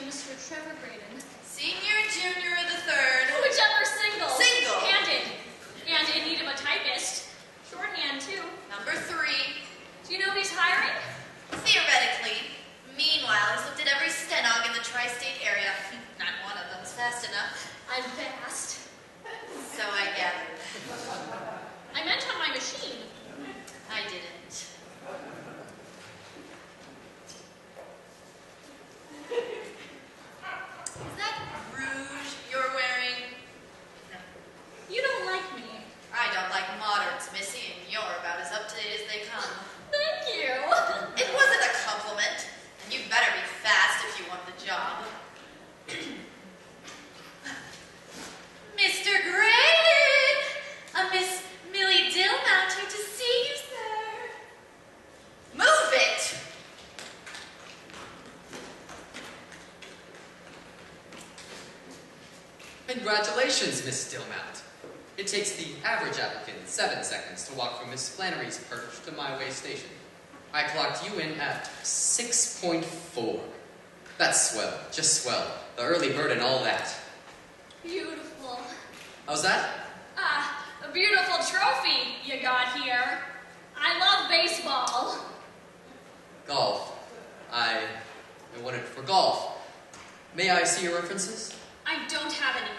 Mr. Trevor Graydon. Senior, junior, or the third? Whichever single. Single. Handed. And in need of a typist. Shorthand, too. Number 3. Do you know if he's hiring? Theoretically. Meanwhile, he's looked at every stenog in the tri-state area. Not one of them's fast enough. I'm fast. So I gathered. I meant on my machine. I didn't. Is that rouge you're wearing? No. You don't like me. I don't like moderns, Missy, and you're about as up to date as they come. Thank you. It wasn't a compliment, and you'd better be fast if you want the job. Mr. Graydon! Miss Millie2 here to see you, sir. Move it! Congratulations, Miss Stillmount. It takes the average applicant 7 seconds to walk from Miss Flannery's perch to my way station. I clocked you in at 6.4. That's swell, just swell. The early bird and all that. Beautiful. How's that? A beautiful trophy you got here. I love baseball. Golf. I wanted for golf. May I see your references? I don't have any.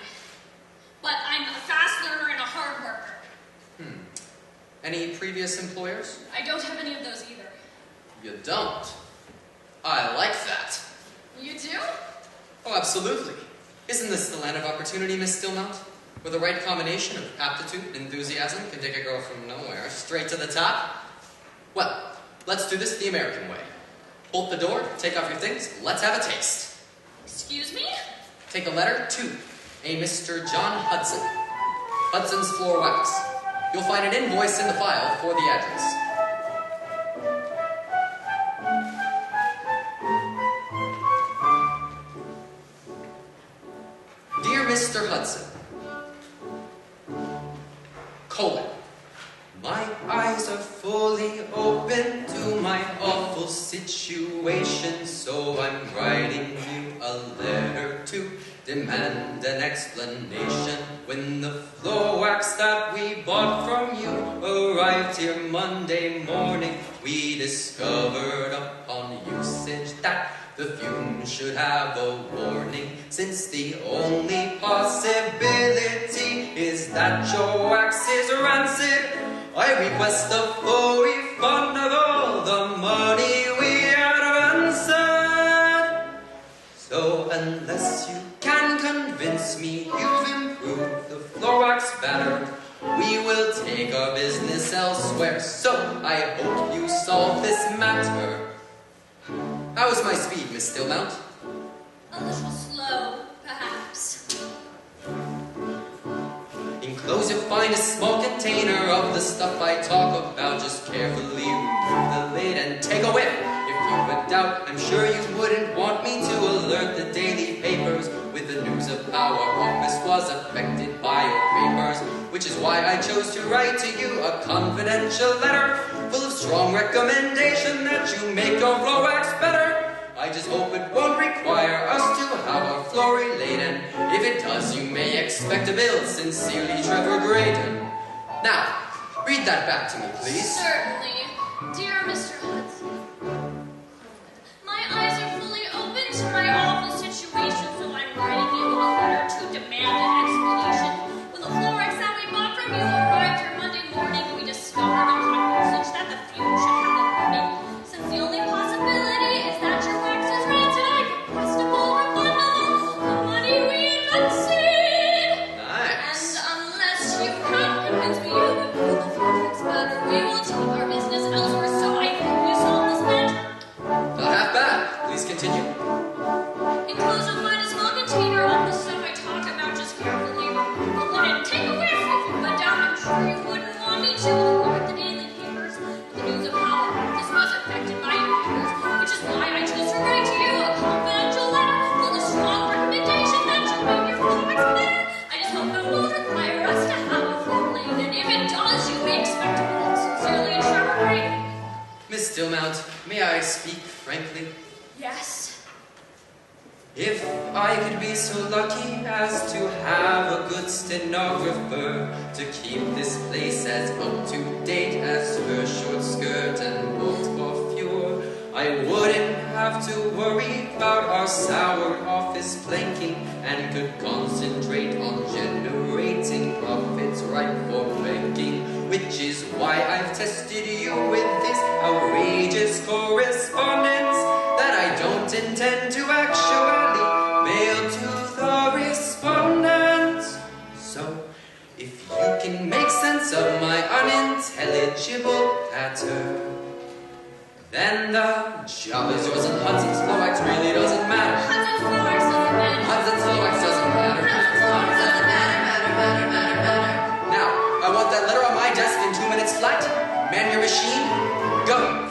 But I'm a fast learner and a hard worker. Any previous employers? I don't have any of those either. You don't? I like that. You do? Oh, absolutely. Isn't this the land of opportunity, Miss Stillmount? Where the right combination of aptitude and enthusiasm can take a girl from nowhere straight to the top? Well, let's do this the American way. Bolt the door, take off your things, let's have a taste. Excuse me? Take a letter to a Mr. John Hudson. Hudson's Floor Wax. You'll find an invoice in the file for the address. Dear Mr. Hudson, colon. My eyes are fully open to my awful situation, so I'm writing you a letter to demand an explanation. When the floor wax that we bought from you arrived here Monday morning, we discovered upon usage that the fumes should have a warning, since the only possibility is that your wax is rancid. I request a full refund of all the money we advanced. So unless you can convince me you've improved the floor wax better, we will take our business elsewhere. So I hope you solve this matter. How is my speed, Miss Stillmount? A little slow, perhaps. Enclose you'll find a small container of the stuff I talk about. Just carefully remove the lid and take a whiff. If you would doubt, I'm sure you wouldn't want me to alert the daily papers with the news of how our office was affected by your papers, which is why I chose to write to you a confidential letter full of strong recommendation that you make your floor wax better. I just hope it won't require us to have our floor relayed, and if it does, you may expect a bill. Sincerely, Trevor Graydon. Now, read that back to me, please. Certainly. Dear Mr. Hudson, my eyes are fully open to my awful situation, so I'm writing you a letter to demand an explanation. When the floor wax that we bought from you arrived here Monday morning, we discovered upon usage that the fume should have a warning. Since the only possibility is that your wax is rancid, I request a full refund of all the money we invested. Nice. And unless you can convince me you've improved the floor wax better, we will take our business elsewhere, so I hope you solve this matter. Not half bad. Please continue. Enclose you'll find a small container of the stuff I talk about. Just carefully remove the lid and take a whiff. If you put down, I'm sure you wouldn't want me to alert the daily papers with the news of how our office was affected by your papers, which is why I chose to write to you a confidential letter full of strong recommendation that you make your floor wax better. I just hope it won't require us to have a floor laid, and if it does, you may expect a bill. Sincerely, Trevor Graydon. Miss Stillmount, may I speak frankly? Yes. If I could be so lucky as to have a good stenographer to keep this place as up-to-date as her short skirt and haute coiffure, I wouldn't have to worry about our sour office planking and could concentrate on generating profits ripe for banking, which is why I've tested you with this outrageous correspondence that I don't intend to actually mail to the respondent. So, if you can make sense of my unintelligible patter, then the job is yours, and Hudson's Flowax really doesn't matter. Hudson's Flowax doesn't matter. Hudson's Flowax doesn't matter. Hudson's Flowax doesn't matter. Now, I want that letter on my desk in 2 minutes flat. Man your machine. Go.